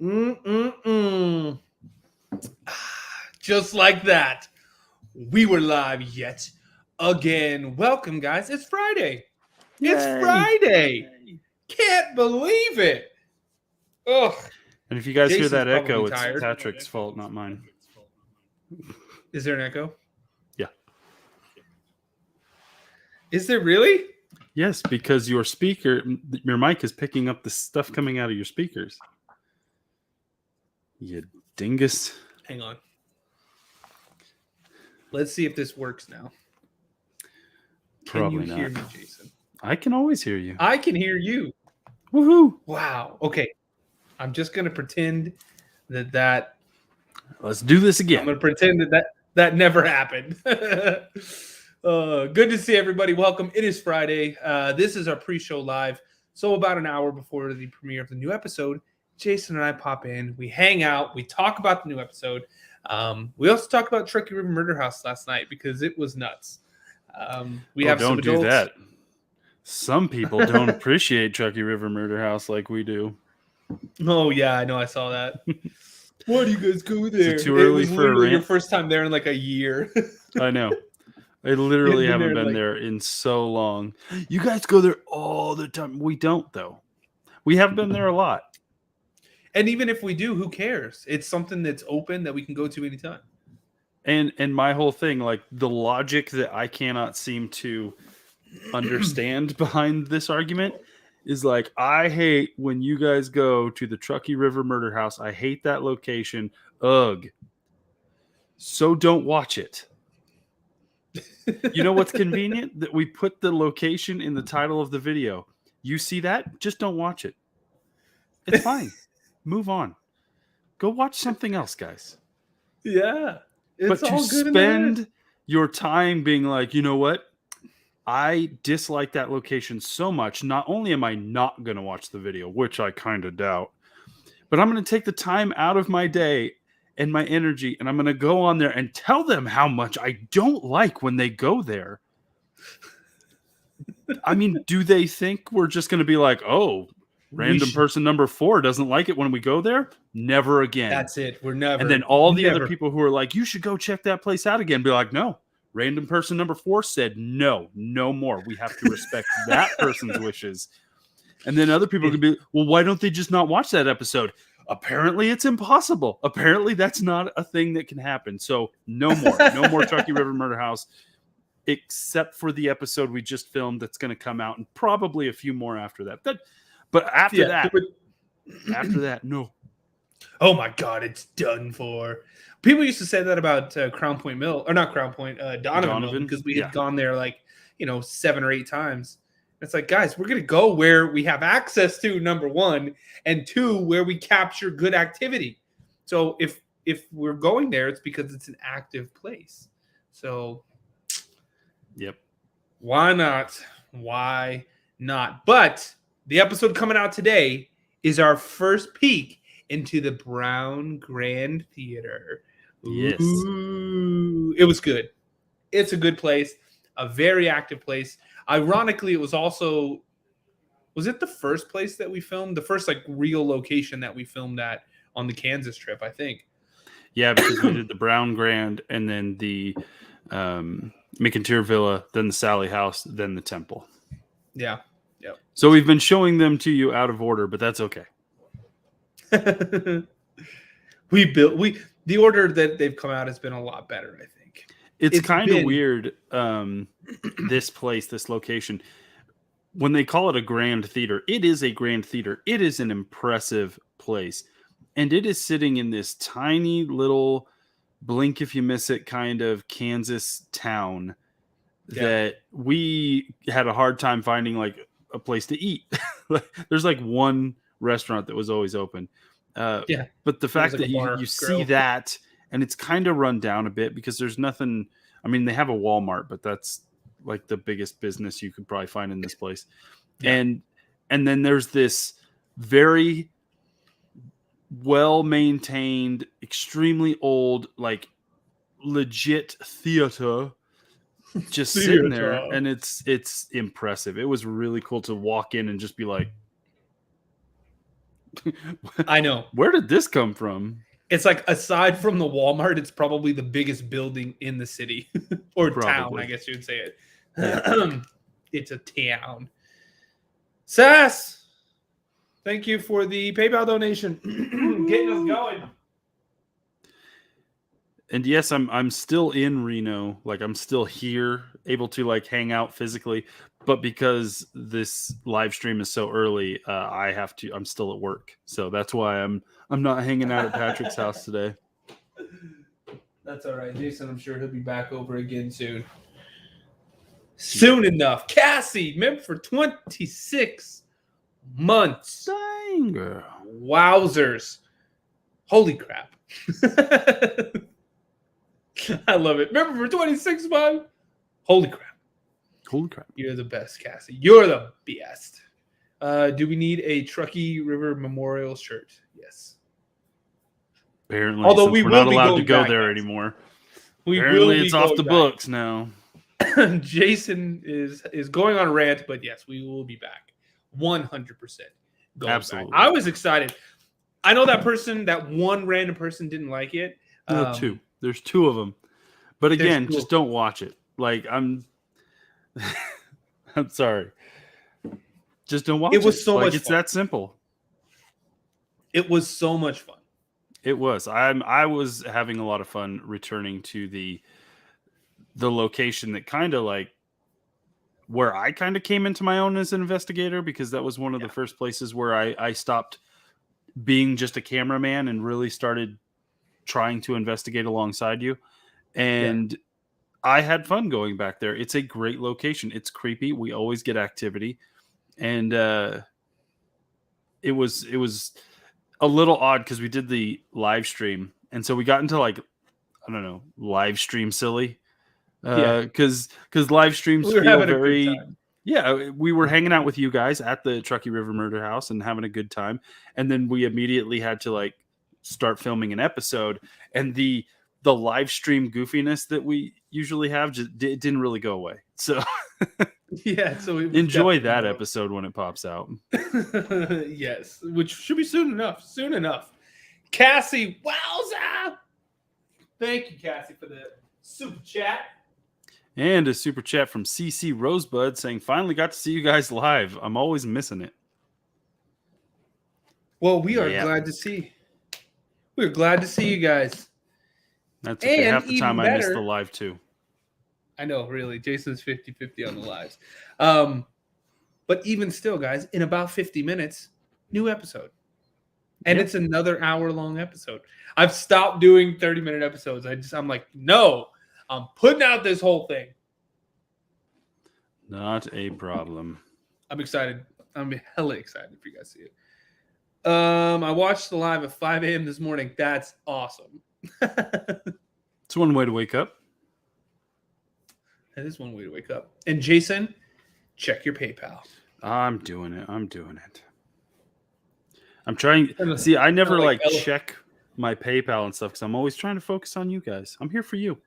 Mm-mm-mm. Just like that, we were live yet again. Welcome, guys. It's Friday. It's Yay! Friday. Can't believe it. Ugh. And if you guys hear Jason's that probably echo, it's tired. Patrick's fault, not mine. Is there an echo? Yeah. Is there really? Yes, because your mic is picking up the stuff coming out of your speakers. You dingus. Hang on. Let's see if this works now. Probably Can you hear not. me, Jason? I can always hear you. I can hear you. Woohoo! Wow. Okay. I'm just going to pretend that Let's do this again. I'm going to pretend that never happened. Good to see everybody. Welcome. It is Friday. This is our pre-show live. So about an hour before the premiere of the new episode, Jason and I pop in. We hang out. We talk about the new episode. We also talked about Truckee River Murder House last night because it was nuts. We have some don't adults. do that. Some people don't appreciate Truckee River Murder House like we do. Oh, yeah. I know. I saw that. Why do you guys go there? Is it too early was for a literally rant? your first time there in like a year. I know. I literally been haven't there, been like- there in so long. You guys go there all the time. We don't, though. We have been there a lot. And even if we do, who cares? It's something that's open that we can go to anytime. And my whole thing, like the logic that I cannot seem to understand behind this argument is like, I hate when you guys go to the Truckee River Murder House. I hate that location. Ugh. So don't watch it. You know what's convenient? That we put the location in the title of the video. You see that? Just don't watch it. It's fine. Move on. Go watch something else, guys. Yeah. But to spend your time being like, you know what? I dislike that location so much. Not only am I not going to watch the video, which I kind of doubt, but I'm going to take the time out of my day and my energy, and I'm going to go on there and tell them how much I don't like when they go there. I mean, do they think we're just going to be like, oh, random person number 4 doesn't like it when we go there? Never again. That's it. We're never. And then all the other people who are like, you should go check that place out again, be like, no. Random person number 4 said, no more. We have to respect that person's wishes. And then other people can be, well, why don't they just not watch that episode? Apparently it's impossible. Apparently that's not a thing that can happen. So no more Truckee River Murder House, except for the episode we just filmed that's going to come out, and probably a few more after that. But after that, no. Oh my God, it's done for. People used to say that about Crown Point Mill, or not Crown Point, Donovan Mill, because we had gone there 7 or 8 times. It's like, guys, we're going to go where we have access to, number 1, and 2, where we capture good activity. So if we're going there, it's because it's an active place. So, yep. Why not? Why not? But the episode coming out today is our first peek into the Brown Grand Theater. Yes. Ooh, it was good. It's a good place, a very active place. Ironically, it was also, was it the first place that we filmed? The first real location that we filmed at on the Kansas trip, I think. Yeah, because we did the Brown Grand and then the McIntyre Villa, then the Sally House, then the Temple. Yeah. Yep. So we've been showing them to you out of order, but that's okay. The order that they've come out has been a lot better, I think. It's kind of weird, this location. When they call it a grand theater, it is a grand theater. It is an impressive place. And it is sitting in this tiny little blink if you miss it kind of Kansas town that we had a hard time finding a place to eat. There's one restaurant that was always open. But the fact that you see that, and it's kind of run down a bit because there's nothing. I mean, they have a Walmart, but that's the biggest business you could probably find in this place. Yeah. And then there's this very well-maintained, extremely old, legit theater just sitting there, and it's impressive. It was really cool to walk in and just be like, I know. Where did this come from? It's like, aside from the Walmart, it's probably the biggest building in the city or town, I guess you'd say it. Yeah. It's a town. Sass, thank you for the PayPal donation. Getting us going. And yes, I'm still in Reno. Like, I'm still here, able to like hang out physically. But because this live stream is so early, I'm still at work. So that's why I'm not hanging out at Patrick's house today. That's all right, Jason. I'm sure he'll be back over again soon. Soon enough. Cassie, member for 26 months. Dang, girl. Wowzers. Holy crap. I love it. Member for 26 months. Holy crap. Holy crap. You're the best, Cassie. You're the best. Do we need a Truckee River Memorial shirt? Yes. Apparently, although we're not allowed to go there anymore. Apparently, it's off the books now. Jason is going on a rant, but yes, we will be back. 100%. Absolutely. Back. I was excited. I know that one random person didn't like it. No, two. There's two of them. But again, just don't watch it. Like, I'm sorry. Just don't watch it. It was so much It's fun. that simple. It was so much fun. It was. I was having a lot of fun returning to the location that kind of like where I kind of came into my own as an investigator, because that was one of the first places where I stopped being just a cameraman and really started trying to investigate alongside you. And I had fun going back there. It's a great location. It's creepy. We always get activity. And it was a little odd because we did the live stream. And so we got into like, I don't know, live stream silly. Because live streams feel very... Yeah, we were hanging out with you guys at the Truckee River Murder House and having a good time. And then we immediately had to like start filming an episode. And the live stream goofiness that we usually have just didn't really go away. So so enjoy that episode when it pops out. Yes, which should be soon enough. Cassie, wowza! Thank you, Cassie, for the super chat. And a super chat from CC Rosebud saying, finally got to see you guys live. I'm always missing it. Well, we are glad to see. We're glad to see you guys. That's okay. Half the time I miss the live too. I know, really. Jason's 50-50 on the lives. But even still, guys, in about 50 minutes, new episode. And it's another hour-long episode. I've stopped doing 30-minute episodes. I'm like, no, I'm putting out this whole thing. Not a problem. I'm excited. I'm hella excited if you guys see it. I watched the live at 5 a.m. this morning. That's awesome. It's one way to wake up. That is one way to wake up. And Jason, check your PayPal. I'm doing it. I'm trying. See, I never like check my PayPal and stuff because I'm always trying to focus on you guys. I'm here for you.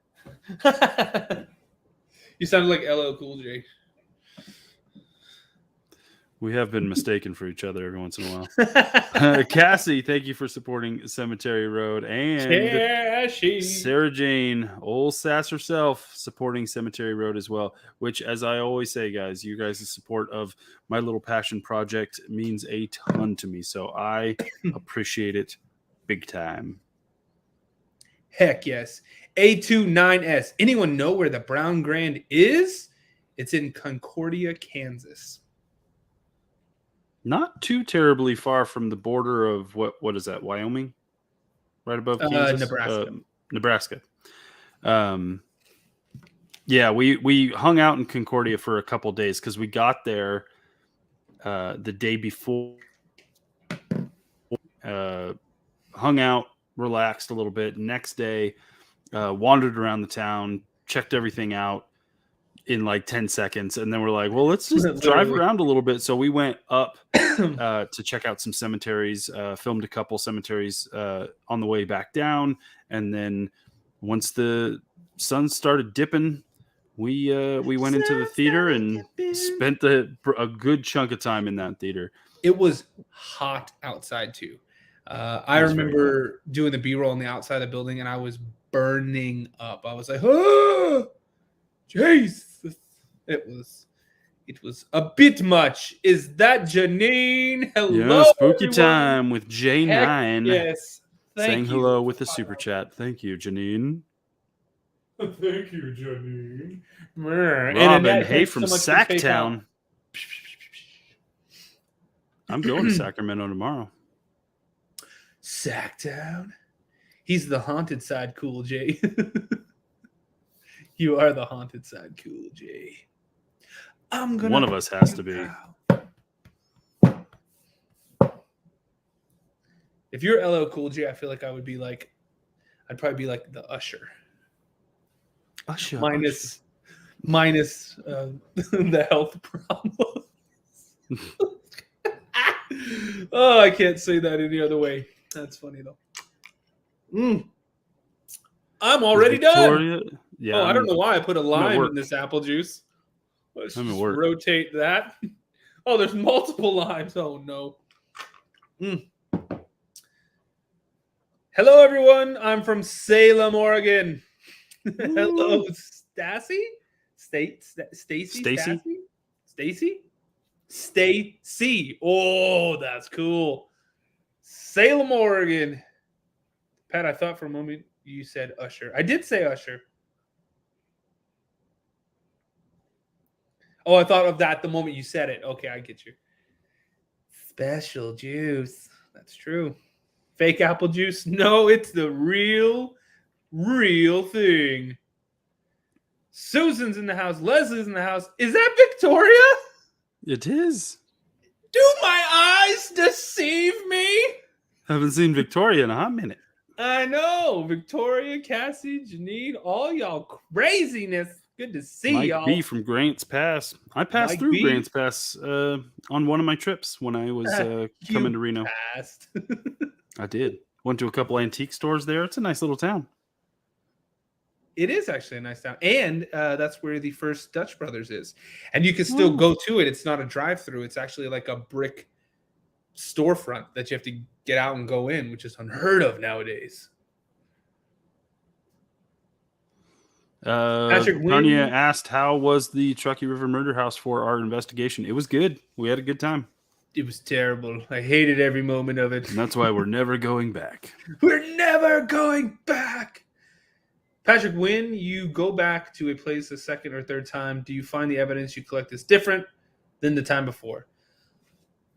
You sounded like LL Cool J. We have been mistaken for each other every once in a while. Cassie, thank you for supporting Cemetery Road. And Sarah Jane, old Sass herself, supporting Cemetery Road as well. Which, as I always say, guys, you guys' support of my little passion project means a ton to me. So I appreciate it big time. Heck yes. A29S. Anyone know where the Brown Grand is? It's in Concordia, Kansas. Not too terribly far from the border of what is that? Wyoming, right above Kansas, Nebraska. Yeah, we hung out in Concordia for a couple days because we got there the day before. Hung out, relaxed a little bit. Next day, wandered around the town, checked everything out in like 10 seconds. And then we're like, well, let's just drive around a little bit. So we went up to check out some cemeteries, filmed a couple cemeteries on the way back down. And then once the sun started dipping, we went into the theater and spent a good chunk of time in that theater. It was hot outside too. I remember doing the B-roll on the outside of the building, and I was burning up. I was like, oh, Jesus. It was a bit much. Is that Janine? Hello, yeah, spooky everyone. time with J9. Yes. Saying hello with the super chat. Thank you, Janine. Thank you, Janine. Robin, hey from Sacktown. I'm going to Sacramento tomorrow. Sacktown? He's the haunted side, Cool J. You are the haunted side, Cool J. One of us has to be. If you're LL Cool J, I feel like I'd probably be like the Usher. Usher. Minus the health problems. Oh, I can't say that any other way. That's funny though. I'm already done. Yeah. I don't know why I put a lime in this apple juice. Let's just rotate that. Oh, there's multiple limes. Oh no. Hello, everyone. I'm from Salem, Oregon. Hello, Stacy. Stacy. Oh, that's cool. Salem, Oregon. Pat, I thought for a moment you said Usher. I did say Usher. Oh, I thought of that the moment you said it. Okay, I get you. Special juice. That's true. Fake apple juice? No, it's the real thing. Susan's in the house. Leslie's in the house. Is that Victoria? It is. Do my eyes deceive me? Haven't seen Victoria in a hot minute. I know. Victoria, Cassie, Janine, all y'all craziness. Good to see y'all. Mike B from Grants Pass. I passed through Grants Pass on one of my trips when I was coming to Reno. I did. Went to a couple antique stores there. It's a nice little town. It is actually a nice town. And that's where the first Dutch Brothers is. And you can still go to it. It's not a drive-through. It's actually like a brick storefront that you have to get out and go in, which is unheard of nowadays. Tanya asked, how was the Truckee River Murder House for our investigation? It was good. We had a good time. It was terrible. I hated every moment of it. And that's why we're never going back. We're never going back. Patrick, when you go back to a place a second or third time, do you find the evidence you collect is different than the time before?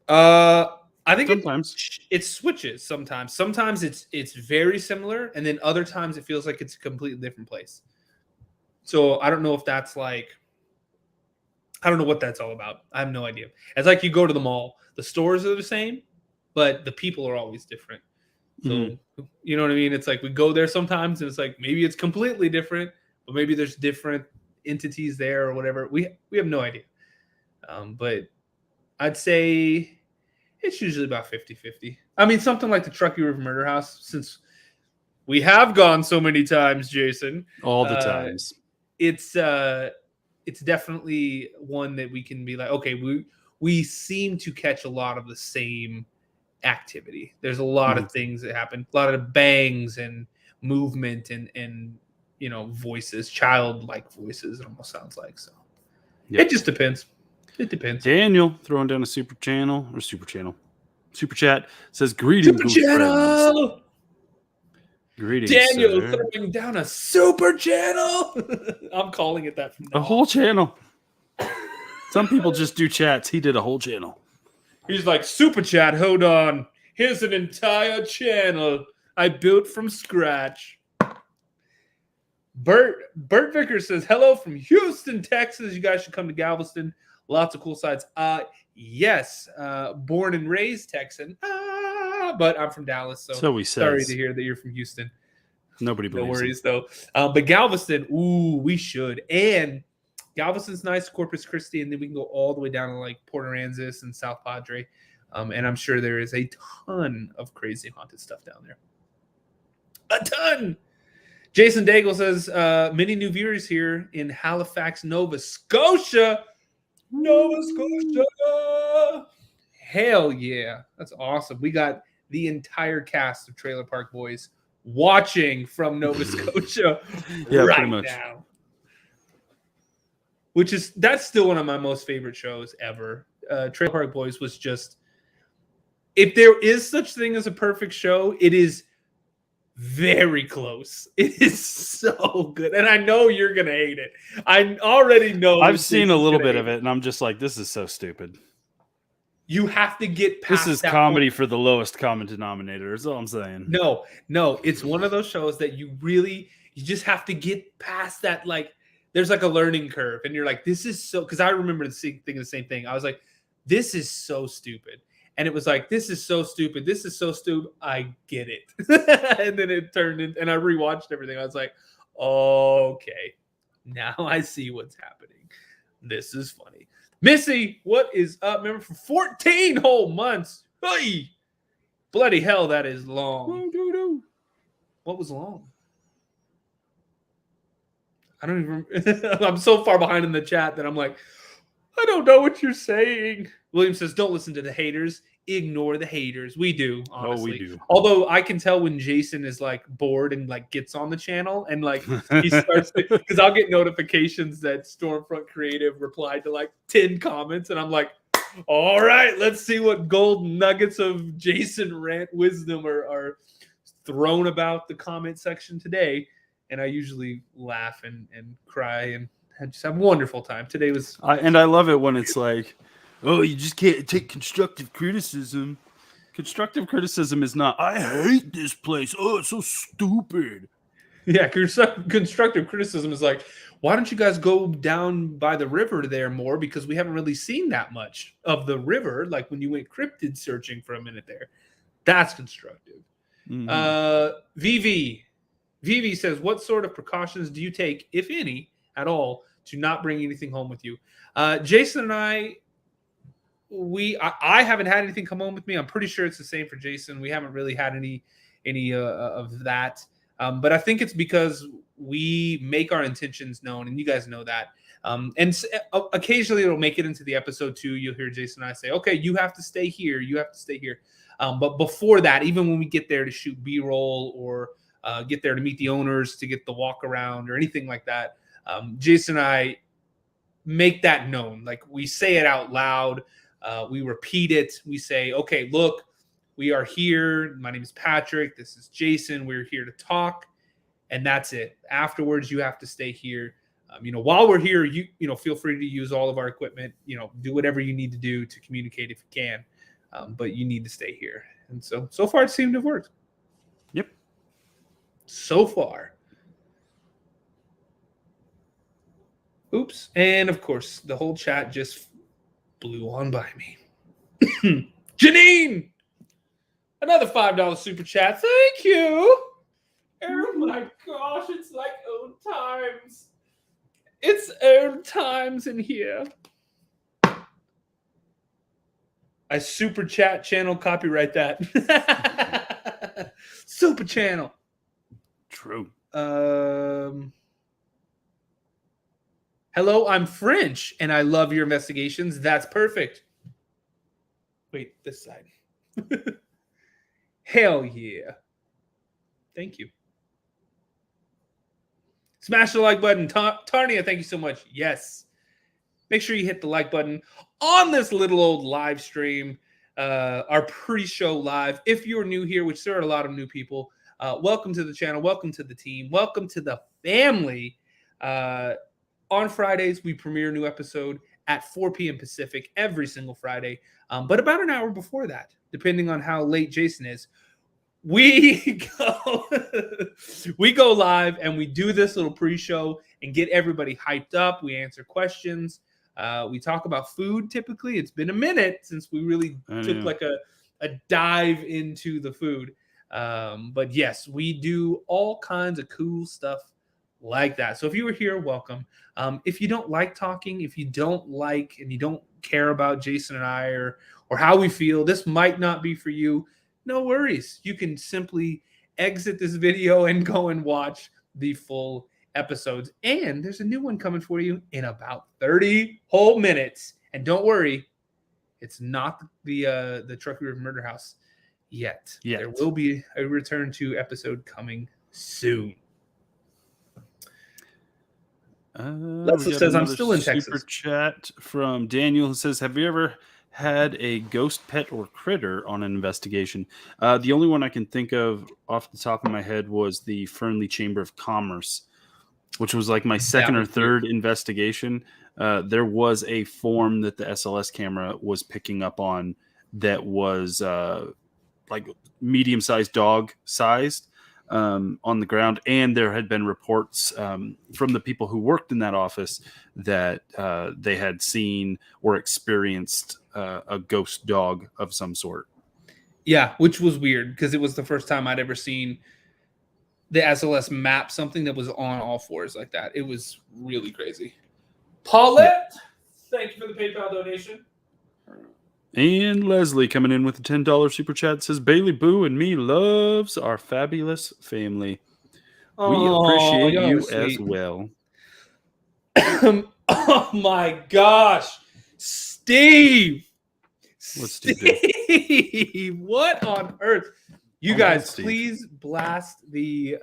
I think sometimes it switches. Sometimes it's very similar, and then other times it feels like it's a completely different place. So I don't know if that's like, I don't know what that's all about. I have no idea. It's like you go to the mall. The stores are the same, but the people are always different. So, you know what I mean? It's like we go there sometimes, and it's like maybe it's completely different, but maybe there's different entities there or whatever. We have no idea. But I'd say it's usually about 50-50. I mean, something like the Truckee River Murder House, since we have gone so many times, Jason. All the times. It's definitely one that we can be like, okay, we seem to catch a lot of the same activity. There's a lot of things that happen, a lot of bangs and movement and you know, voices, childlike voices. It almost sounds like so. Yep. It just depends. It depends. Daniel throwing down a super chat says greetings. Super channel. Greetings, Daniel throwing down a super channel. I'm calling it that from now on. A whole channel. Some people just do chats. He did a whole channel. He's like, super chat, hold on. Here's an entire channel I built from scratch. Bert Vickers says, hello from Houston, Texas. You guys should come to Galveston. Lots of cool sites. Yes, born and raised Texan. But I'm from Dallas, so he says. Sorry to hear that you're from Houston. Nobody believes. No worries, though. But Galveston, we should. And Galveston's nice, Corpus Christi, and then we can go all the way down to like Port Aransas and South Padre. And I'm sure there is a ton of crazy haunted stuff down there. A ton. Jason Daigle says, many new viewers here in Halifax, Nova Scotia. Nova Scotia. Hell yeah. That's awesome. We got the entire cast of Trailer Park Boys watching from Nova Scotia right now. That's still one of my most favorite shows ever. Trailer Park Boys was just, if there is such thing as a perfect show, it is very close. It is so good. And I know you're going to hate it. I already know. I've seen a little bit of it, and I'm just like, this is so stupid. You have to get past this is that comedy point. For the lowest common denominator, is all I'm saying. No, it's one of those shows that you just have to get past that. Like, there's like a learning curve, and you're like, this is so, because I remember thinking the same thing. I was like, this is so stupid. And it was like, this is so stupid. This is so stupid. I get it. And then it turned in, and I rewatched everything. I was like, okay, now I see what's happening. This is funny. Missy, what is up? Remember, for 14 whole months. Hey, bloody hell, that is long. What was long? I don't even remember. I'm so far behind in the chat that I'm like, I don't know what you're saying. William says, don't listen to the haters. Ignore the haters. We do, honestly. Oh, we do. Although I can tell when Jason is like bored and like gets on the channel and like he starts because I'll get notifications that Stormfront Creative replied to like 10 comments, and I'm like, all right, let's see what gold nuggets of Jason rant wisdom are thrown about the comment section today. And I usually laugh and cry and just have a wonderful time. Today was... I love it when it's like, oh, you just can't take constructive criticism. Constructive criticism is not, I hate this place. Oh, it's so stupid. Yeah, constructive criticism is like, why don't you guys go down by the river there more? Because we haven't really seen that much of the river, like when you went cryptid searching for a minute there. That's constructive. Mm-hmm. Vivi says, what sort of precautions do you take, if any, at all, to not bring anything home with you? Jason and I haven't had anything come home with me. I'm pretty sure it's the same for Jason. We haven't really had any of that. But I think it's because we make our intentions known, and you guys know that. And occasionally it'll make it into the episode too. You'll hear Jason and I say, okay, you have to stay here. You have to stay here. But before that, even when we get there to shoot B-roll or get there to meet the owners, to get the walk around or anything like that, Jason and I make that known. Like, we say it out loud. We repeat it. We say, okay, look, we are here. My name is Patrick. This is Jason. We're here to talk. And that's it. Afterwards, you have to stay here. While we're here, you feel free to use all of our equipment, do whatever you need to do to communicate if you can. But you need to stay here. And so far it seemed to have worked. Yep. So far. Oops. And of course, the whole chat just blew on by me. Janine! Another $5 super chat. Thank you. Oh my gosh, it's like old times. It's old times in here. I super chat channel copyright that. Super channel. True. Hello, I'm French, and I love your investigations. That's perfect. Wait, this side. Hell yeah. Thank you. Smash the like button. Tarnia, thank you so much. Yes. Make sure you hit the like button on this little old live stream, our pre-show live. If you're new here, which there are a lot of new people, welcome to the channel. Welcome to the team. Welcome to the family. On Fridays, we premiere a new episode at 4 p.m. Pacific every single Friday. But about an hour before that, depending on how late Jason is, we go live and we do this little pre-show and get everybody hyped up. We answer questions. We talk about food. Typically, it's been a minute since we really took like a dive into the food. But yes, we do all kinds of cool stuff like that. So if you were here, welcome. If you don't like talking, if you don't like and you don't care about Jason and I or how we feel, this might not be for you. No worries. You can simply exit this video and go and watch the full episodes. And there's a new one coming for you in about 30 whole minutes. And don't worry, It's not the Truckee River Murder House yet. There will be a return to episode coming soon. Leslie says, I'm still in Texas. Super chat from Daniel who says, have you ever had a ghost pet or critter on an investigation? The only one I can think of off the top of my head was the Fernley Chamber of Commerce, which was like my second or third investigation. There was a form that the SLS camera was picking up on that was like medium-sized dog sized on the ground. And there had been reports from the people who worked in that office that they had seen or experienced a ghost dog of some sort. Yeah, which was weird because it was the first time I'd ever seen the SLS map something that was on all fours like that. It was really crazy. Paulette, thank you for the PayPal donation. And Leslie coming in with a $10 super chat says, Bailey Boo and me loves our fabulous family. We appreciate you as well. Oh my gosh. Steve. What's Steve? What on earth? You guys, please blast the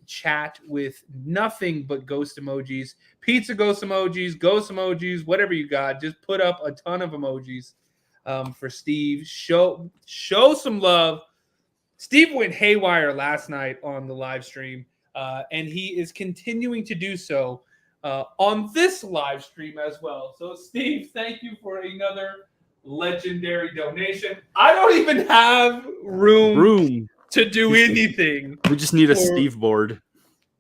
chat with nothing but ghost emojis, pizza ghost emojis, whatever you got. Just put up a ton of emojis for Steve. Show some love. Steve went haywire last night on the live stream, and he is continuing to do so on this live stream as well. So, Steve, thank you for another legendary donation. I don't even have room to do anything. We just need a Steve board.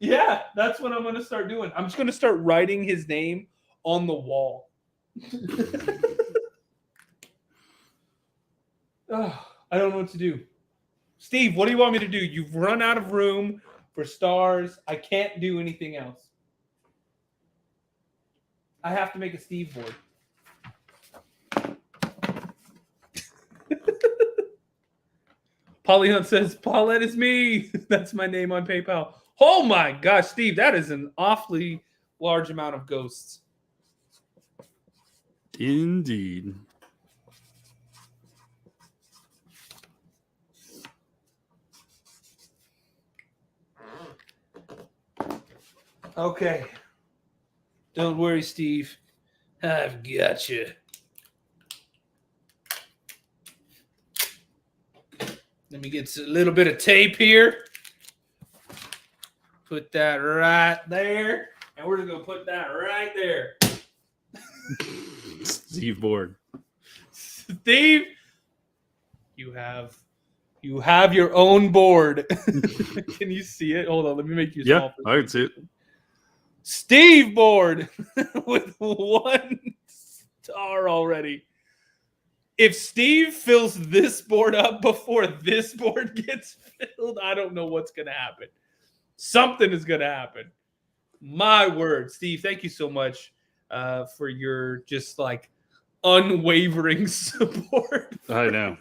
Yeah, that's what I'm going to start doing. I'm just going to start writing his name on the wall. I don't know what to do. Steve, what do you want me to do? You've run out of room for stars. I can't do anything else. I have to make a Steve board. Polly Hunt says, Paulette is me. That's my name on PayPal. Oh my gosh, Steve, that is an awfully large amount of ghosts. Indeed. Okay. Don't worry, Steve. I've got you. Let me get a little bit of tape here. Put that right there. And we're going to put that right there. Steve board. Steve, you have your own board. Can you see it? Hold on, let me make you small. Yeah, I can see it. Steve board with 1 star already. If Steve fills this board up before this board gets filled, I don't know what's going to happen. Something is going to happen. My word. Steve, thank you so much for your just like unwavering support. I know.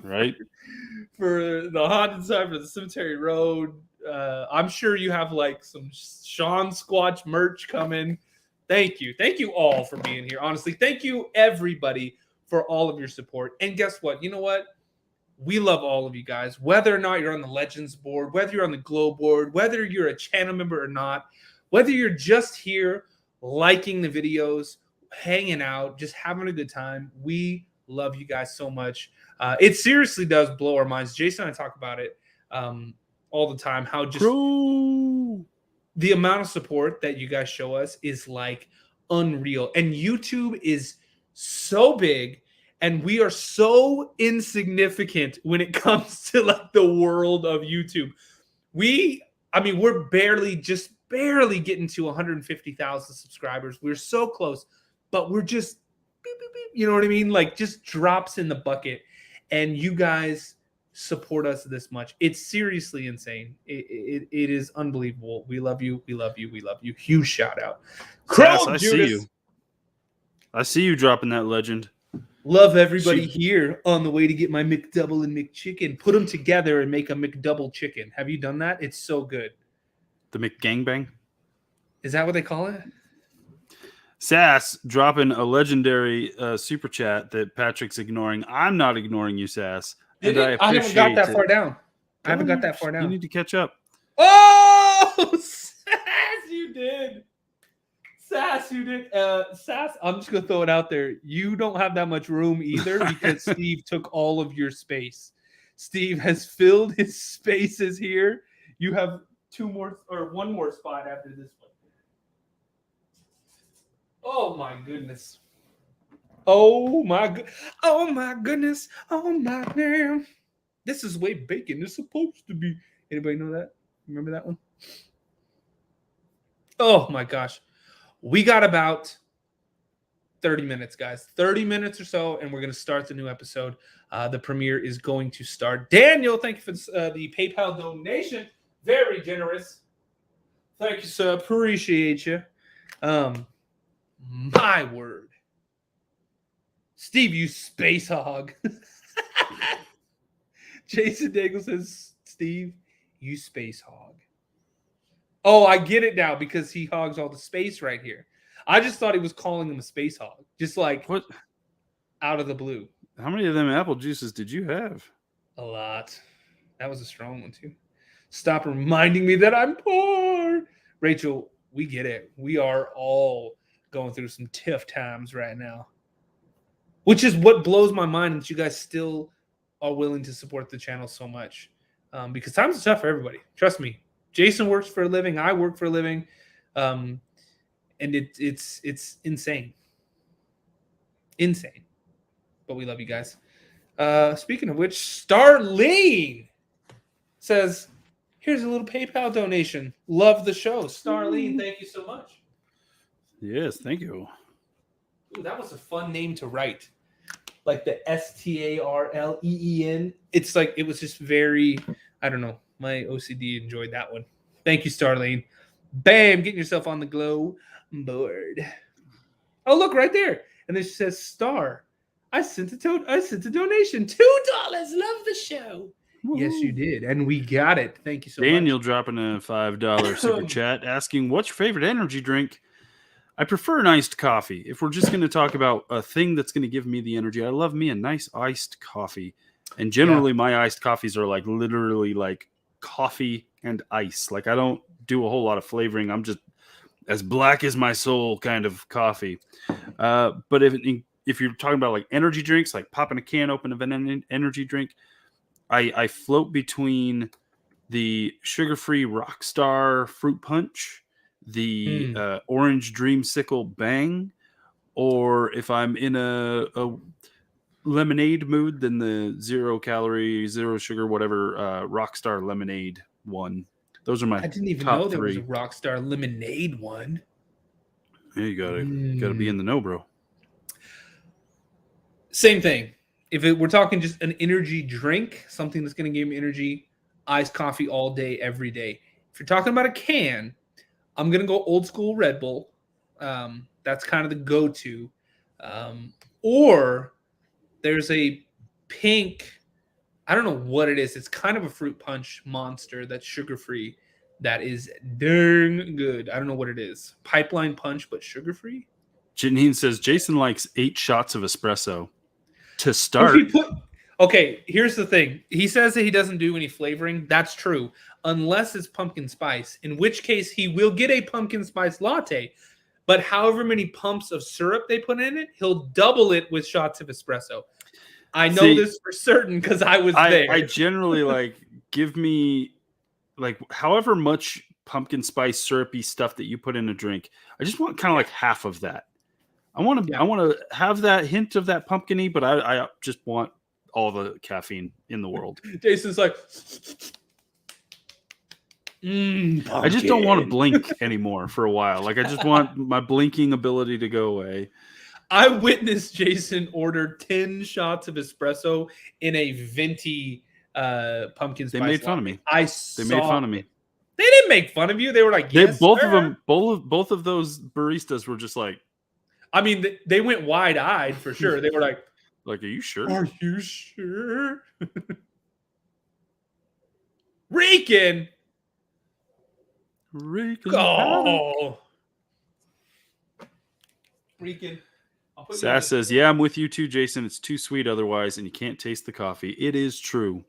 Right? For the Haunted Side, for the Cemetery Road. I'm sure you have like some Sean Squatch merch coming. Thank you. Thank you all for being here. Honestly, thank you everybody for all of your support. And guess what? You know what? We love all of you guys, whether or not you're on the Legends board, whether you're on the Glow board, whether you're a channel member or not, whether you're just here liking the videos, hanging out, just having a good time. We love you guys so much. It seriously does blow our minds. Jason and I talk about it all the time, how just the amount of support that you guys show us is like unreal. And YouTube is so big and we are so insignificant when it comes to like the world of YouTube. We're barely getting to 150,000 subscribers. We're so close, but we're just beep, beep, beep, you know what I mean? Like just drops in the bucket. And you guys support us this much. It's seriously insane. It is unbelievable. We love you. We love you. We love you. Huge shout out. Yes, I see you. I see you dropping that legend. Love everybody here on the way to get my McDouble and McChicken. Put them together and make a McDouble chicken. Have you done that? It's so good. The McGangbang? Is that what they call it? Sass dropping a legendary super chat that Patrick's ignoring. I'm not ignoring you, Sass. And I haven't got that far down. I haven't got that far down. You need to catch up. Oh, Sass, you did. Sass, you did. Sass, I'm just going to throw it out there. You don't have that much room either because Steve took all of your space. Steve has filled his spaces here. You have one more spot after this one. Oh my goodness. Oh my goodness. Oh my damn. This is the way bacon is supposed to be. Anybody know that? Remember that one? Oh my gosh. We got about 30 minutes, guys. 30 minutes or so, and we're going to start the new episode. The premiere is going to start. Daniel, thank you for the PayPal donation. Very generous. Thank you, sir. Appreciate you. My word. Steve, you space hog. Jason Daigle says, Steve, you space hog. Oh, I get it now because he hogs all the space right here. I just thought he was calling him a space hog. Just like what? Out of the blue. How many of them apple juices did you have? A lot. That was a strong one too. Stop reminding me that I'm poor. Rachel, we get it. We are all going through some tough times right now. Which is what blows my mind that you guys still are willing to support the channel so much. Because times are tough for everybody. Trust me. Jason works for a living. I work for a living. And it's insane. Insane. But we love you guys. Speaking of which, Starlene says, here's a little PayPal donation. Love the show. Starlene, thank you so much. Yes, thank you. Ooh, that was a fun name to write. Like the Starleen. It's like, it was just very, I don't know. My OCD enjoyed that one. Thank you, Starlene. Bam, getting yourself on the glow board. Oh, look, right there. And then she says, Star, I sent a donation. $2. Love the show. Woo-hoo. Yes, you did. And we got it. Thank you so much. Daniel dropping a $5 super chat asking, what's your favorite energy drink? I prefer an iced coffee. If we're just going to talk about a thing that's going to give me the energy, I love me a nice iced coffee. And generally my iced coffees are like literally like coffee and ice. Like I don't do a whole lot of flavoring. I'm just as black as my soul kind of coffee. But if you're talking about like energy drinks, like popping a can open of an energy drink, I float between the sugar-free Rockstar fruit punch, the orange dreamsicle bang, or if I'm in a lemonade mood, then the 0 calorie, 0 sugar, whatever Rockstar lemonade one. Those are my I didn't even top know there three. was a Rockstar lemonade one. Yeah, you gotta be in the know, bro. Same thing. If we're talking just an energy drink, something that's going to give me energy, iced coffee all day, every day. If you're talking about a can, I'm going to go old school Red Bull. That's kind of the go-to. Or there's a pink, I don't know what it is. It's kind of a fruit punch monster that's sugar-free. That is dang good. I don't know what it is. Pipeline punch, but sugar-free? Janine says Jason likes 8 shots of espresso to start. Okay, here's the thing. He says that he doesn't do any flavoring. That's true. Unless it's pumpkin spice, in which case he will get a pumpkin spice latte. But however many pumps of syrup they put in it, he'll double it with shots of espresso. I know this for certain because I was there. I generally like give me like however much pumpkin spice syrupy stuff that you put in a drink. I just want kind of like half of that. I want to have that hint of that pumpkin-y, but I just want all the caffeine in the world. Jason's like, I just don't want to blink anymore for a while. Like I just want my blinking ability to go away. I witnessed Jason order 10 shots of espresso in a venti pumpkin spice. They made fun of me. They made fun of me. They didn't make fun of you. They were like, yes, both sir. of them, both of those baristas were just like, I mean, they went wide-eyed for sure. They were like, are you sure? Are you sure? Reekin. Oh. Freaking. Sass says, yeah, I'm with you too, Jason. It's too sweet otherwise, and you can't taste the coffee. It is true.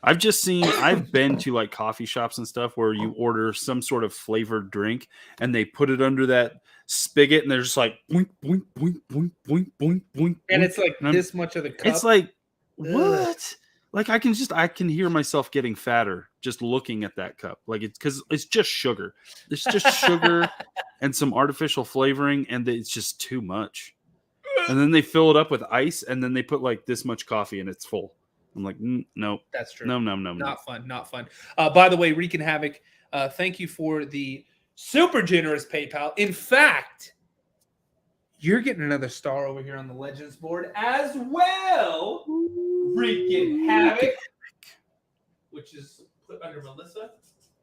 I've been to like coffee shops and stuff where you order some sort of flavored drink and they put it under that spigot and they're just like boink, boink, boink, boink, boink, boink, boink. And it's like this much of the cup. It's like, what? Ugh. Like I can hear myself getting fatter just looking at that cup. Like it's because it's just sugar. It's just sugar and some artificial flavoring, and it's just too much. And then they fill it up with ice, and then they put like this much coffee, and it's full. I'm like, no, that's true. No. Not fun. By the way, Wreaking Havoc, thank you for the super generous PayPal. In fact, you're getting another star over here on the Legends board as well. Wreaking Havoc, which is put under Melissa,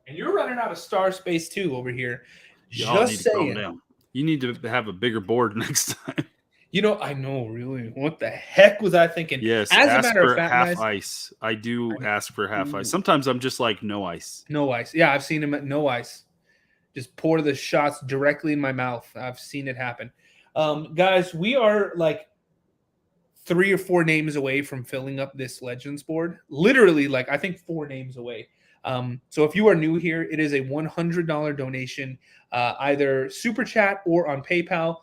and you're running out of star space too over here. Y'all just saying. Down. You need to have a bigger board next time. You know, I know, really. What the heck was I thinking? Yes, as a matter of fact, half guys, ice. I do ask for half ice. Sometimes I'm just like, no ice. No ice. Yeah, I've seen him at no ice. Just pour the shots directly in my mouth. I've seen it happen. Guys, we are like 3 or 4 names away from filling up this Legends board. Literally, like, I think 4 names away. So if you are new here, it is a $100 donation, either Super Chat or on PayPal.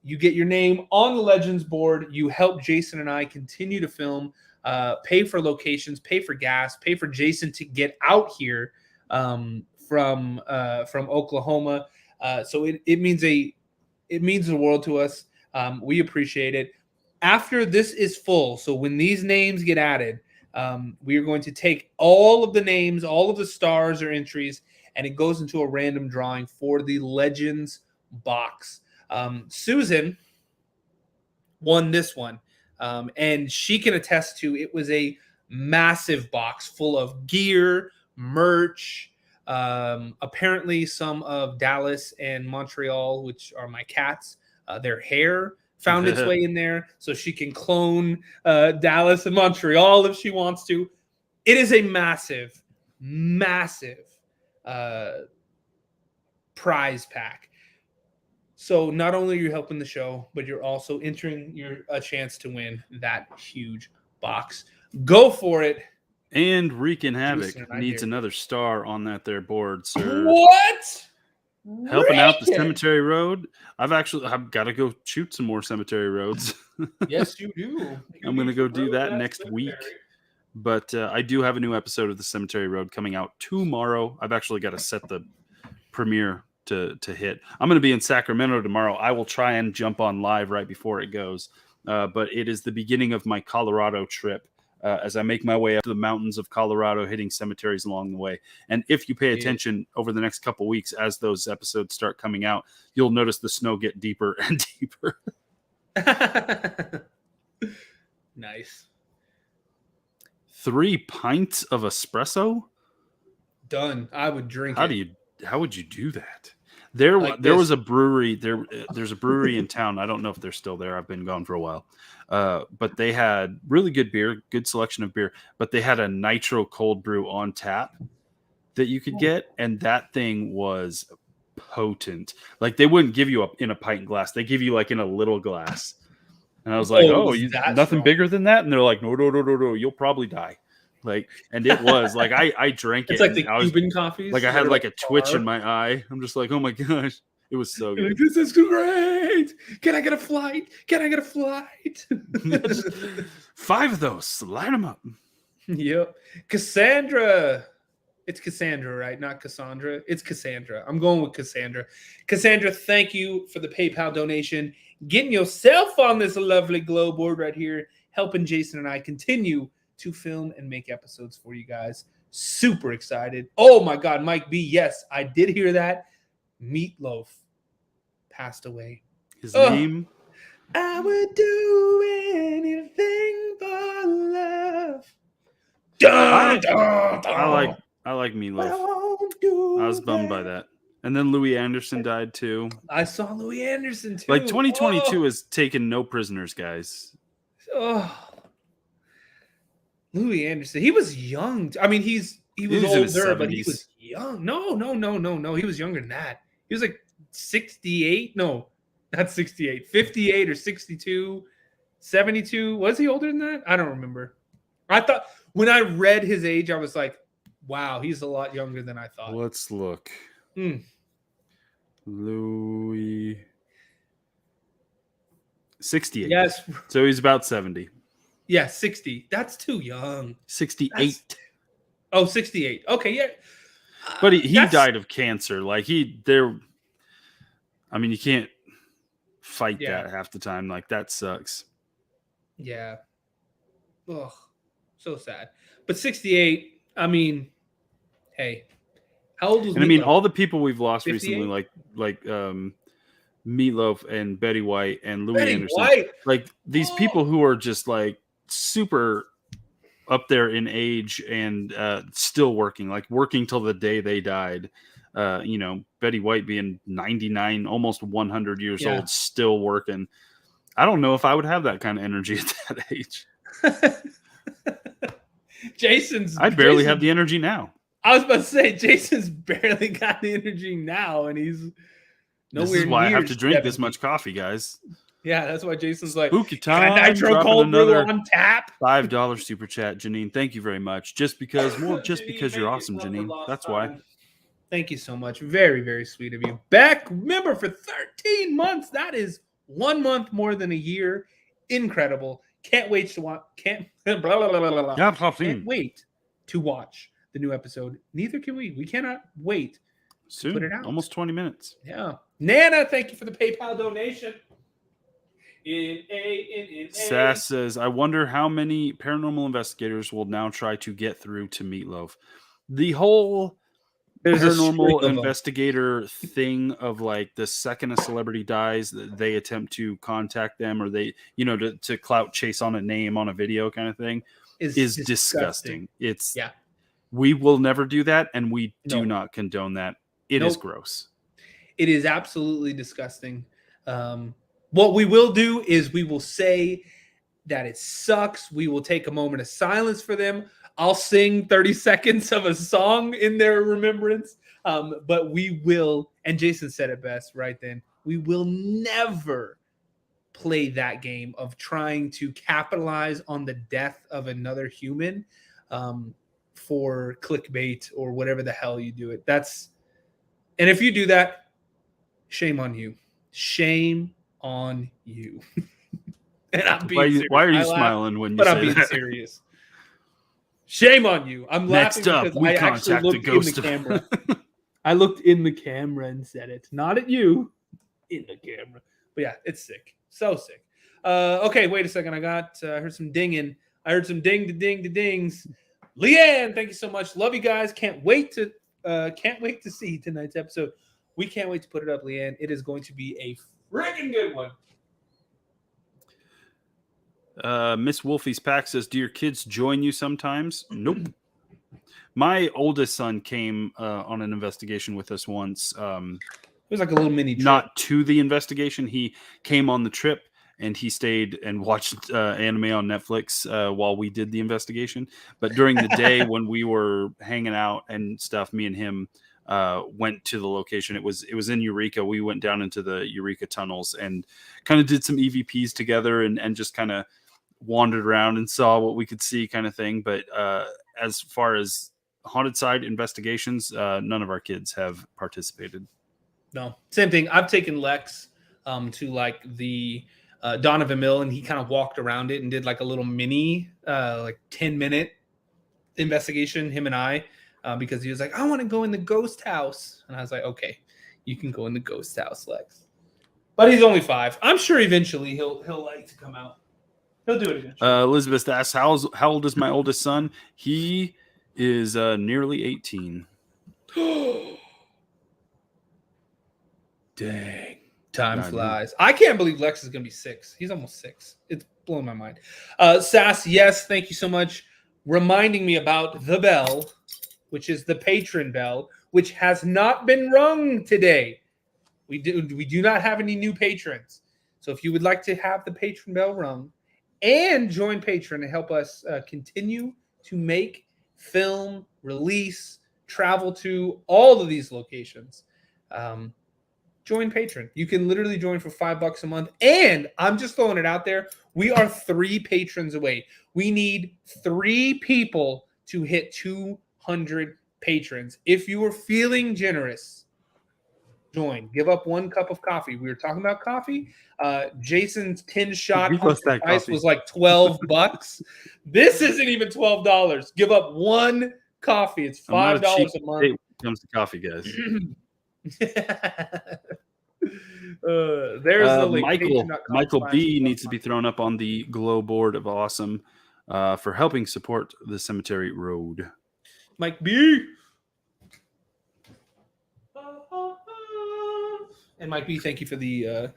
You get your name on the Legends board. You help Jason and I continue to film, pay for locations, pay for gas, pay for Jason to get out here from Oklahoma. So it means the world to us. We appreciate it. After this is full, so when these names get added, we are going to take all of the names, all of the stars or entries, and it goes into a random drawing for the Legends box. Susan won this one, and she can attest to it was a massive box full of gear, merch, apparently some of Dallas and Montreal, which are my cats, their hair found its way in there, so she can clone Dallas and Montreal if she wants to. It is a massive prize pack. So not only are you helping the show, but you're also entering a chance to win that huge box. Go for it. And Wreaking Havoc needs another star on that there board, sir. What? Helping out the Cemetery Road. I've got to go shoot some more Cemetery Roads. Yes, you do. I'm going to go do that next week. But I do have a new episode of the Cemetery Road coming out tomorrow. I've actually got to set the premiere to hit. I'm going to be in Sacramento tomorrow. I will try and jump on live right before it goes. But it is the beginning of my Colorado trip as I make my way up to the mountains of Colorado, hitting cemeteries along the way. And if you pay attention over the next couple weeks, as those episodes start coming out, you'll notice the snow get deeper and deeper. Nice. 3 pints of espresso? Done. I would drink How would you do that? There was a brewery. There's a brewery in town. I don't know if they're still there. I've been gone for a while. But they had really good beer, good selection of beer. But they had a nitro cold brew on tap that you could get, and that thing was potent. Like they wouldn't give you in a pint glass. They give you like in a little glass. And I was like, nothing bigger than that? And they're like, no, you'll probably die. Like, and it was like I drank it. It's like the Cuban coffees. Like I had like a twitch in my eye. I'm just like, oh my gosh, it was so good. Like, this is great. Can I get a flight? 5 of those. Line them up. Yep. Cassandra. It's Cassandra, right? Not Cassandra. It's Cassandra. I'm going with Cassandra. Cassandra, thank you for the PayPal donation. Getting yourself on this lovely glow board right here, helping Jason and I continue to film and make episodes for you guys. Super excited. Oh my God, Mike B. Yes, I did hear that. Meatloaf passed away. His name? I would do anything for love. I like Meatloaf. I was bummed by that. And then Louis Anderson died too. I saw Louis Anderson too. Like 2022 has taken no prisoners, guys. Oh. Louis Anderson. He was young. I mean, he was older, but he was young. No. He was younger than that. He was like 68. No, That's 68. 58 or 62, 72. Was he older than that? I don't remember. I thought when I read his age, I was like, wow, he's a lot younger than I thought. Let's look. Louis. 68. Yes. So he's about 70. Yeah, 60. That's too young. 68. 68. Okay, yeah. But he died of cancer. Like you can't fight that half the time. Like that sucks. Yeah. Ugh. So sad. But 68, I mean, hey. How old was Meatloaf? All the people we've lost 58? Recently, like Meatloaf and Betty White and Louis Anderson. White. Like these people who are just like super up there in age and still working till the day they died. Betty White being 99, almost 100 years old, still working. I don't know if I would have that kind of energy at that age. I barely have the energy now. I was about to say, Jason's barely got the energy now, and he's nowhere This is why near I have to drink 70. this much coffee, guys. Yeah, that's why Jason's like, spooky time. Nitro Cold Brew on tap. $5 super chat, Janine. Thank you very much. Just because you're awesome, Janine. That's why. Thank you so much. Very, very sweet of you. Back, remember, for 13 months. That is 1 month more than a year. Incredible. Can't wait to watch. Can't wait to watch the new episode. Neither can we. We cannot wait. Soon. Put it out. Almost 20 minutes. Yeah. Nana, thank you for the PayPal donation. Sass says, I wonder how many paranormal investigators will now try to get through to Meatloaf. The whole paranormal investigator thing of like the second a celebrity dies, they attempt to contact them or they, to clout chase on a name on a video kind of thing is disgusting. We will never do that. And we do not condone that. It is gross. It is absolutely disgusting. What we will do is we will say that it sucks. We will take a moment of silence for them. I'll sing 30 seconds of a song in their remembrance. But we will, and Jason said it best right then, we will never play that game of trying to capitalize on the death of another human for clickbait or whatever the hell you do it. And if you do that, shame on you. Shame on you. And I'm being serious. Why are you smiling when you say that? But I'm being serious. Shame on you. I'm laughing because I actually looked in the camera. I looked in the camera and said it. Not at you. In the camera. But yeah, it's sick. So sick. Okay, wait a second. I heard some dinging. I heard some dings. Leanne, thank you so much. Love you guys. Can't wait to see tonight's episode. We can't wait to put it up, Leanne. It is going to be a freaking good one. Miss Wolfie's Pack says, do your kids join you sometimes? Nope. My oldest son came on an investigation with us once. It was like a little mini trip. Not to the investigation. He came on the trip and he stayed and watched anime on Netflix while we did the investigation. But during the day when we were hanging out and stuff, me and him went to the location. It was in Eureka. We went down into the Eureka tunnels and kind of did some EVPs together and just kind of wandered around and saw what we could see kind of thing. But as far as haunted side investigations, none of our kids have participated. No, same thing. I've taken Lex to like the Donovan Mill, and he kind of walked around it and did like a little mini, like 10-minute investigation, him and I, because he was like, I want to go in the ghost house. And I was like, okay, you can go in the ghost house, Lex. But he's only 5. I'm sure eventually he'll like to come out. He'll do it eventually. Elizabeth asks, how old is my oldest son? He is nearly 18. Dang. Time flies. I can't believe Lex is going to be 6. He's almost 6. It's blowing my mind. Sass, yes, thank you so much. Reminding me about the bell, which is the patron bell, which has not been rung today. We do not have any new patrons. So if you would like to have the patron bell rung and join Patreon to help us continue to make, film, release, travel to all of these locations, join Patreon. You can literally join for $5 a month. And I'm just throwing it out there. We are 3 patrons away. We need 3 people to hit 200 patrons. If you are feeling generous, join. Give up 1 cup of coffee. We were talking about coffee. Jason's 10 shot price was like $12. This isn't even $12. Give up 1 coffee. It's $5 a month. When it comes to coffee, guys. There's the link. Michael B needs to be thrown up on the glow board of awesome for helping support the cemetery road. Mike B. And Mike B, thank you for the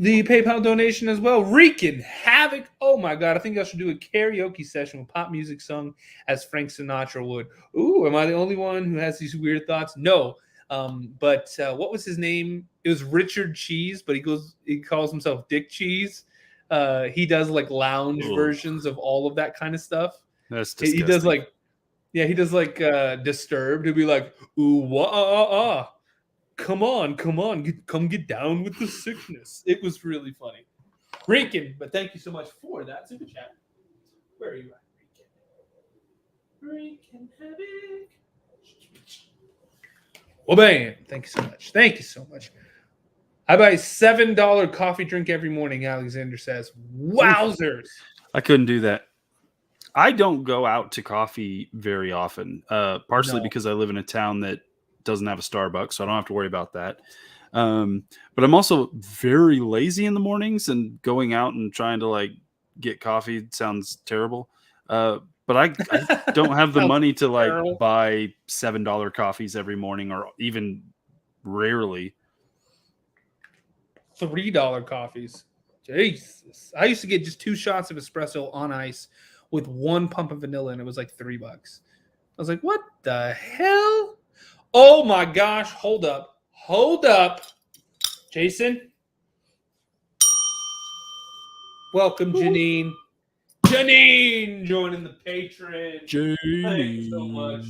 PayPal donation as well. Wreaking havoc. Oh my God, I think I should do a karaoke session with pop music sung as Frank Sinatra would. Ooh, am I the only one who has these weird thoughts? No. But what was his name? It was Richard Cheese, but he calls himself Dick Cheese. He does like lounge versions of all of that kind of stuff. That's disgusting. He does like Disturbed. He'll be like, ooh, wah, come on, come get down with the sickness. It was really funny. Reekin, but thank you so much for that super chat. Where are you at, Reekin havoc. Well, bam. Thank you so much. Thank you so much. I buy $7 coffee drink every morning, Alexander says. Wowzers. I couldn't do that. I don't go out to coffee very often, partially because I live in a town that doesn't have a Starbucks, so I don't have to worry about that. But I'm also very lazy in the mornings, and going out and trying to like get coffee sounds terrible. But I don't have the money to like buy $7 coffees every morning, or even rarely $3 coffees. Jesus. I used to get just 2 shots of espresso on ice with 1 pump of vanilla, and it was like $3. I was like, what the hell? Oh my gosh. Hold up. Jason. Welcome, Janine. Janine joining the patron. Thank you so much.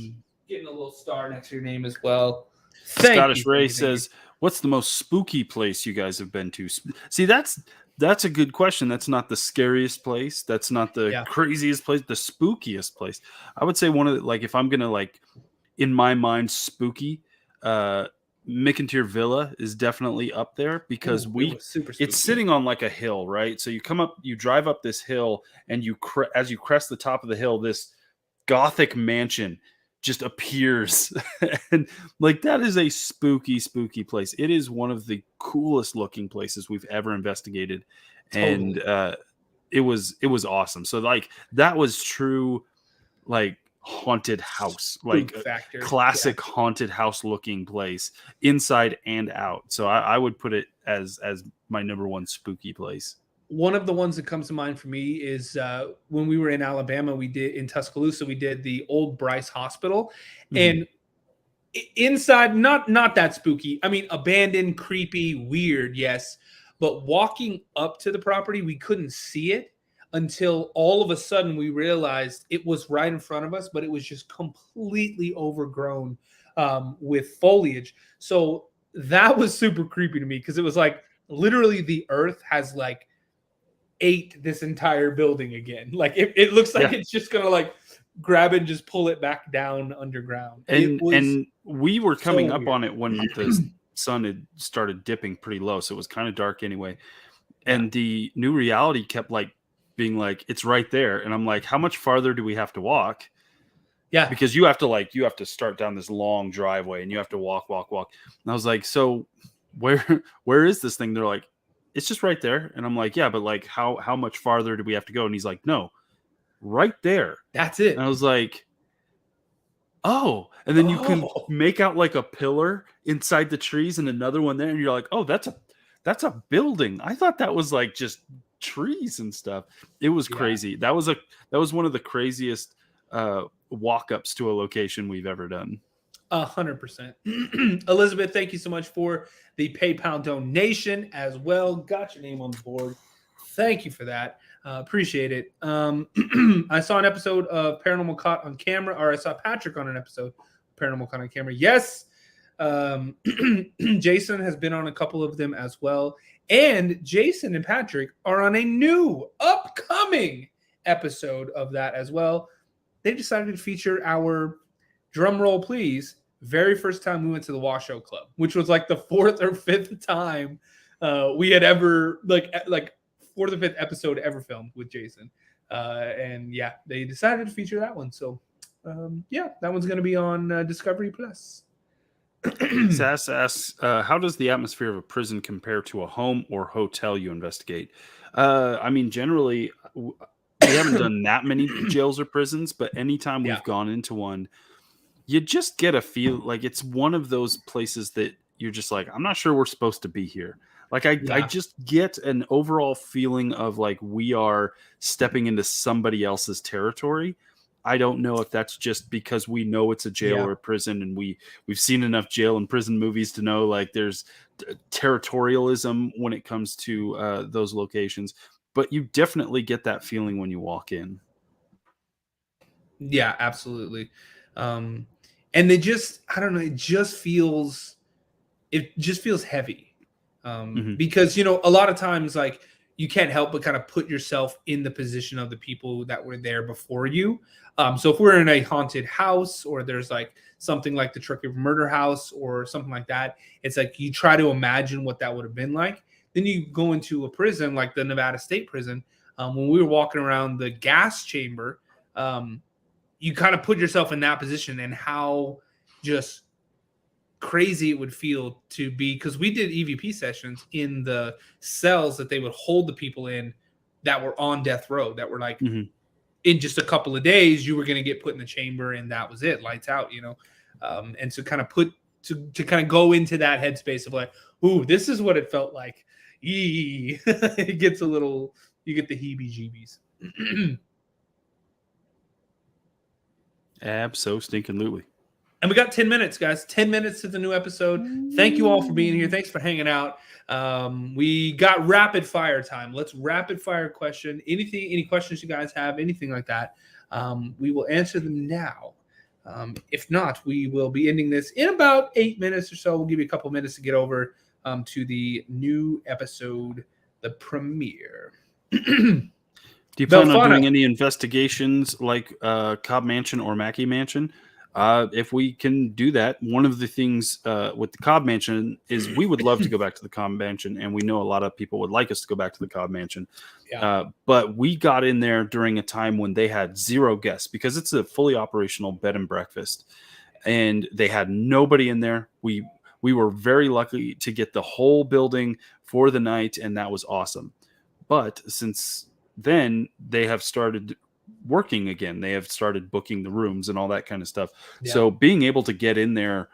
Getting a little star next to your name as well. Scottish Ray says, what's the most spooky place you guys have been to? See, that's a good question. That's not the scariest place. That's not the craziest place. The spookiest place. I would say one of the, like, if I'm going to like, in my mind, spooky, McIntyre Villa is definitely up there because it's sitting on like a hill, right? So you drive up this hill, and as you crest the top of the hill, this Gothic mansion just appears. And like, that is a spooky place. It is one of the coolest looking places we've ever investigated. Totally. And it was awesome. So like, that was true, like, haunted house, like classic haunted house looking place inside and out. So I would put it as my number 1 spooky place. One of the ones that comes to mind for me is when we were in Alabama, in Tuscaloosa, we did the old Bryce Hospital, and inside, not that spooky. I mean, abandoned, creepy, weird, yes, but walking up to the property, we couldn't see it until all of a sudden we realized it was right in front of us, but it was just completely overgrown with foliage. So that was super creepy to me, because it was like literally the earth has like ate this entire building again. Like it looks like it's just gonna like grab it and just pull it back down underground. And we were coming up on it when the sun had started dipping pretty low, so it was kind of dark anyway. And the new reality kept like being like, it's right there. And I'm like, how much farther do we have to walk? Yeah. Because you have to start down this long driveway, and you have to walk. And I was like, so where is this thing? They're like, it's just right there. And I'm like, yeah, but like, how much farther do we have to go? And he's like, no, right there. That's it. And I was like, oh. And then you can make out like a pillar inside the trees and another one there. And you're like, oh, that's a building. I thought that was like just trees and stuff. It was crazy. That was one of the craziest walk-ups to a location we've ever done. 100%. Elizabeth, thank you so much for the PayPal donation as well. Got your name on the board. Thank you for that. Appreciate it. I saw an episode of Paranormal Caught on Camera, or I saw Patrick on an episode of Paranormal Caught on Camera. Yes, Jason has been on a couple of them as well. And Jason and Patrick are on a new upcoming episode of that as well. They decided to feature our, drum roll please, very first time we went to the Washoe Club, which was like the fourth or fifth time we had ever, like fourth or fifth episode ever filmed with Jason. And yeah, they decided to feature that one. So yeah, that one's going to be on Discovery Plus. Sass asks, how does the atmosphere of a prison compare to a home or hotel you investigate? I mean, generally, we haven't done that many jails or prisons, but anytime we've gone into one, you just get a feel like it's one of those places that you're just like, I'm not sure we're supposed to be here. Like I just get an overall feeling of like we are stepping into somebody else's territory. I don't know if that's just because we know it's a jail or a prison, and we've seen enough jail and prison movies to know like there's territorialism when it comes to those locations. But you definitely get that feeling when you walk in. Yeah, absolutely. And they just, I don't know, it just feels heavy. Because, a lot of times, like, you can't help but kind of put yourself in the position of the people that were there before you. So if we're in a haunted house, or there's like something like the Trick of Murder House or something like that, it's like you try to imagine what that would have been like. Then you go into a prison like the Nevada State Prison. When we were walking around the gas chamber, you kind of put yourself in that position, and how just crazy it would feel to be, because we did EVP sessions in the cells that they would hold the people in that were on death row, that were like in just a couple of days you were going to get put in the chamber and that was it, lights out, and so kind of to kind of go into that headspace of like, ooh, this is what it felt like. It gets a little, you get the heebie-jeebies. Abso-stinking-lutely. And we got 10 minutes, guys. 10 minutes to the new episode. Thank you all for being here. Thanks for hanging out. We got rapid fire time. Let's rapid fire question. Any questions you guys have, anything like that, we will answer them now. If not, we will be ending this in about 8 minutes or so. We'll give you a couple minutes to get over to the new episode, the premiere. Do you plan on doing any investigations like Cobb Mansion or Mackey Mansion? If we can do that, one of the things with the Cobb Mansion is we would love to go back to the Cobb Mansion, and we know a lot of people would like us to go back to the Cobb Mansion. But we got in there during a time when they had 0 guests, because it's a fully operational bed and breakfast, and they had nobody in there. We were very lucky to get the whole building for the night, and that was awesome. But since then, they have started working again. They have started booking the rooms and all that kind of stuff. So being able to get in there,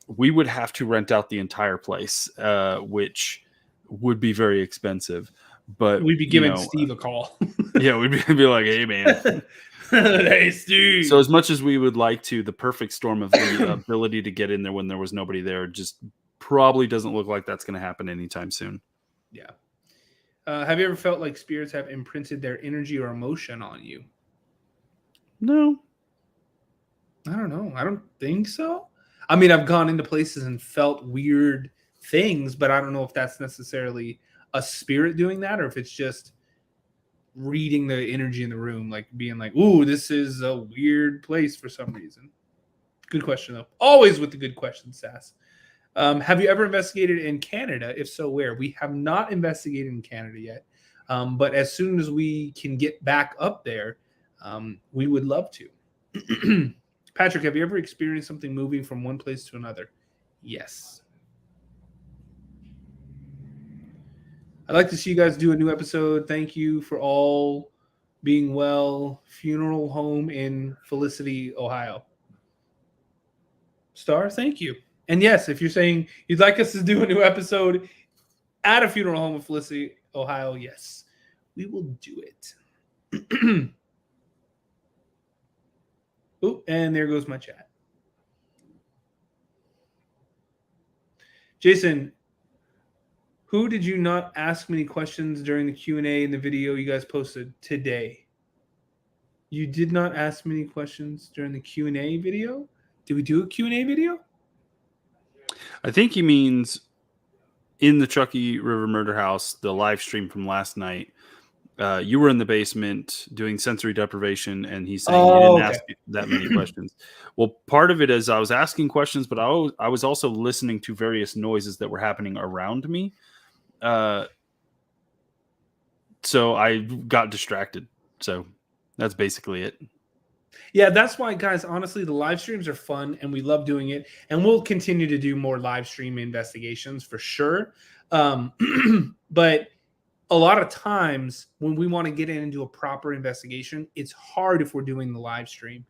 we would have to rent out the entire place, which would be very expensive. But we'd be giving Steve a call. Yeah, we'd be like, hey, man. Hey, Steve. So as much as we would like to, the perfect storm of the ability to get in there when there was nobody there just probably doesn't look like that's going to happen anytime soon. Yeah. Have you ever felt like spirits have imprinted their energy or emotion on you? No. I don't know. I don't think so. I mean, I've gone into places and felt weird things, but I don't know if that's necessarily a spirit doing that, or if it's just reading the energy in the room, like being like, ooh, this is a weird place for some reason. Good question, though. Always with the good questions, Sass. Have you ever investigated in Canada? If so, where? We have not investigated in Canada yet. But as soon as we can get back up there, we would love to. Patrick, have you ever experienced something moving from one place to another? Yes. I'd like to see you guys do a new episode. Thank you for all being well. Funeral home in Felicity, Ohio. Star, thank you. And yes, if you're saying you'd like us to do a new episode at a funeral home in Felicity, Ohio, yes, we will do it. Oh, and there goes my chat. Jason, who did you not ask many questions during the Q&A in the video you guys posted today? You did not ask many questions during the Q&A video? Did we do a Q&A video? I think he means in the Truckee River Murder House, the live stream from last night. You were in the basement doing sensory deprivation, and he's saying you didn't ask that many questions. Well, part of it is I was asking questions, but I was also listening to various noises that were happening around me. So I got distracted. So that's basically it. Yeah, that's why, guys, honestly, the live streams are fun and we love doing it. And we'll continue to do more live stream investigations for sure. But a lot of times when we want to get in and do a proper investigation, it's hard if we're doing the live stream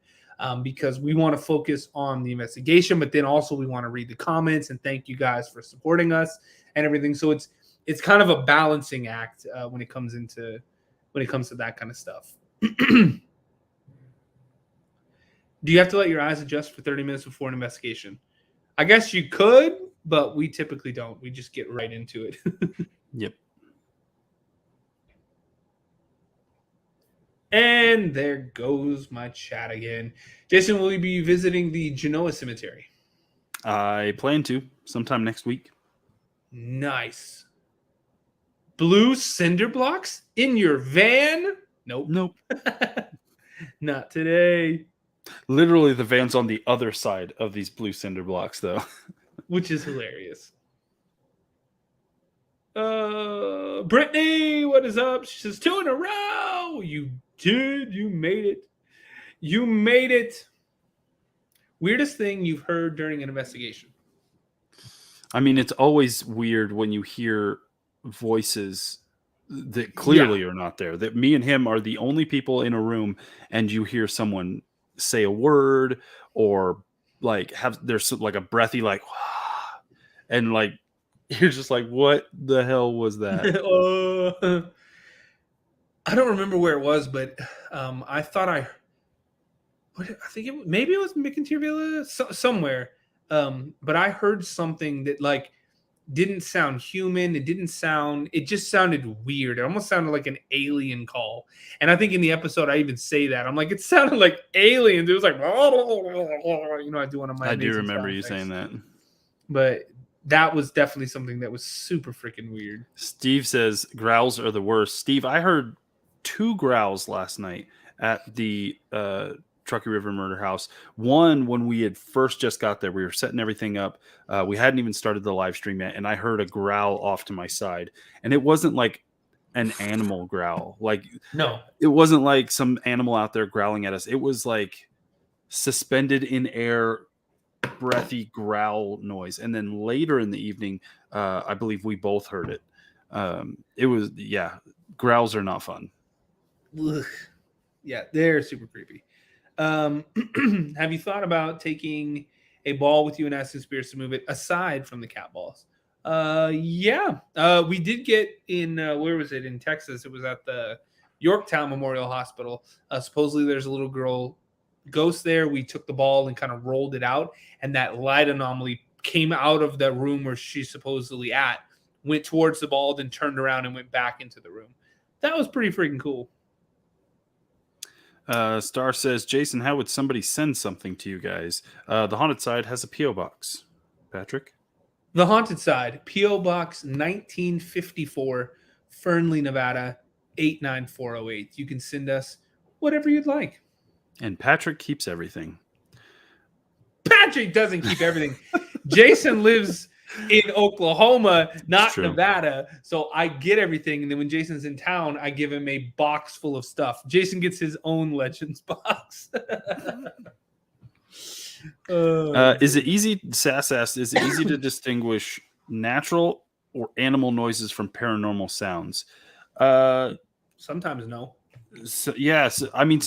because we want to focus on the investigation, but then also we want to read the comments and thank you guys for supporting us and everything. So it's kind of a balancing act when it comes to that kind of stuff. Do you have to let your eyes adjust for 30 minutes before an investigation? I guess you could, but we typically don't. We just get right into it. Yep. And there goes my chat again. Jason, will you be visiting the Genoa Cemetery? I plan to sometime next week. Nice. Blue cinder blocks in your van? Nope. Not today. Literally, the van's on the other side of these blue cinder blocks, though. Which is hilarious. Brittany, what is up? She says 2 in a row. You did. You made it. You made it. Weirdest thing you've heard during an investigation? I mean, it's always weird when you hear voices that clearly are not there. That me and him are the only people in a room, and you hear someone say a word or like there's like a breathy like and like you're just like, what the hell was that? I don't remember where it was, but I thought I think maybe it was McIntyre Villa somewhere, but I heard something that like didn't sound human. It just sounded weird. It almost sounded like an alien call. And I think in the episode, I even say that. I'm like, it sounded like aliens. It was like, I do one of my I do remember you saying that. But that was definitely something that was super freaking weird. Steve says growls are the worst. Steve, I heard 2 growls last night at the Truckee River Murder House. One, when we had first just got there, we were setting everything up. We hadn't even started the live stream yet, and I heard a growl off to my side. And it wasn't like an animal growl. Like, no, it wasn't like some animal out there growling at us. It was like suspended in air, breathy growl noise. And then later in the evening, I believe we both heard it. It was, growls are not fun. Ugh. Yeah, they're super creepy. Have you thought about taking a ball with you and asking spirits to move it aside from the cat balls? We did get in, where was it? In Texas. It was at the Yorktown Memorial Hospital. Supposedly there's a little girl ghost there. We took the ball and kind of rolled it out, and that light anomaly came out of the room where she's supposedly at, went towards the ball, then turned around and went back into the room. That was pretty freaking cool. Star says, Jason, how would somebody send something to you guys? The Haunted Side has a P.O. box. Patrick? The Haunted Side, P.O. Box 1954, Fernley, Nevada, 89408. You can send us whatever you'd like. And Patrick keeps everything. Patrick doesn't keep everything. Jason lives in Oklahoma, not Nevada. So I get everything. And then when Jason's in town, I give him a box full of stuff. Jason gets his own Legends box. Is it easy, Sass asked, is it easy to distinguish natural or animal noises from paranormal sounds? Sometimes no. So, yes. I mean,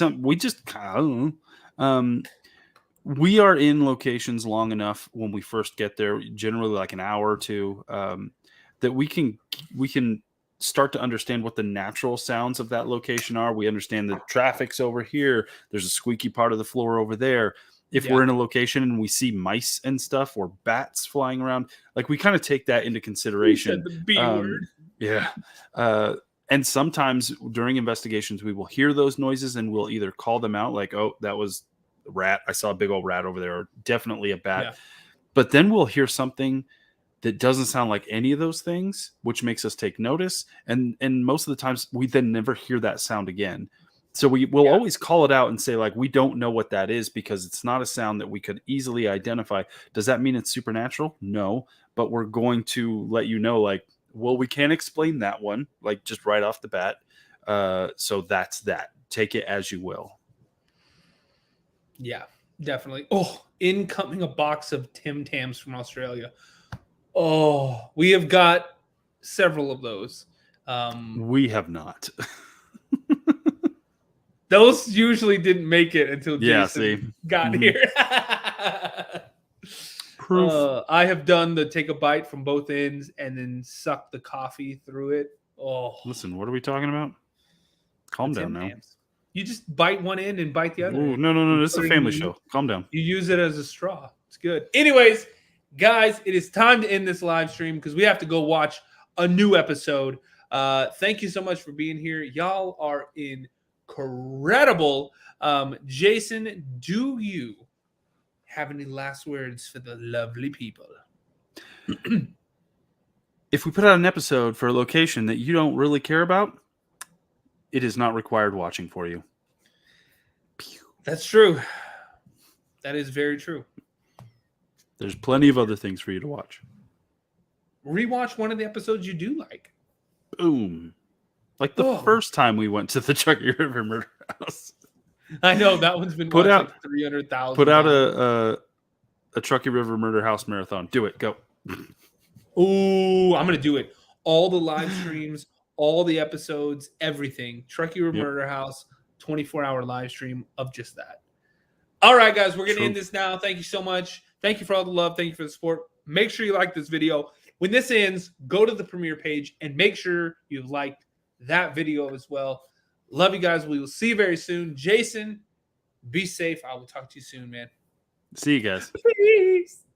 we are in locations long enough when we first get there, generally like an hour or two, that we can start to understand what the natural sounds of that location are. We understand the traffic's over here. There's a squeaky part of the floor over there. If we're in a location and we see mice and stuff or bats flying around, like we kind of take that into consideration. You said the B word. Yeah. And sometimes during investigations, we will hear those noises and we'll either call them out like, oh, that was a rat. I saw a big old rat over there, or definitely a bat. But then we'll hear something that doesn't sound like any of those things, which makes us take notice. And most of the times we then never hear that sound again. So we will always call it out and say, like, we don't know what that is because it's not a sound that we could easily identify. Does that mean it's supernatural? No, but we're going to let you know, like, well, we can't explain that one, like, just right off the bat. So that's that. Take it as you will. Yeah, definitely. Oh, incoming a box of Tim Tams from Australia. Oh, we have got several of those. We have not. Those usually didn't make it until Jason got here. Proof. I have done the take a bite from both ends and then suck the coffee through it. Oh, listen, what are we talking about? Calm down now. You just bite one end and bite the other. Ooh, no. This is a family show. Calm down. You use it as a straw. It's good. Anyways, guys, it is time to end this live stream because we have to go watch a new episode. Thank you so much for being here. Y'all are incredible. Jason, do you have any last words for the lovely people? If we put out an episode for a location that you don't really care about, it is not required watching for you. That's true. That is very true. There's plenty of other things for you to watch. Rewatch one of the episodes you do like. Boom. Like the first time we went to the Chucky River Murder House. I know that one's been put out like 300,000. Put out a Chucky River Murder House marathon. Do it. Go. Ooh, I'm gonna do it. All the live streams, all the episodes, everything. Chucky River Murder House, 24-hour live stream of just that. All right, guys, we're gonna end this now. Thank you so much. Thank you for all the love. Thank you for the support. Make sure you like this video. When this ends, go to the premiere page and make sure you've liked that video as well. Love you guys. We will see you very soon. Jason, be safe. I will talk to you soon, man. See you guys. Peace.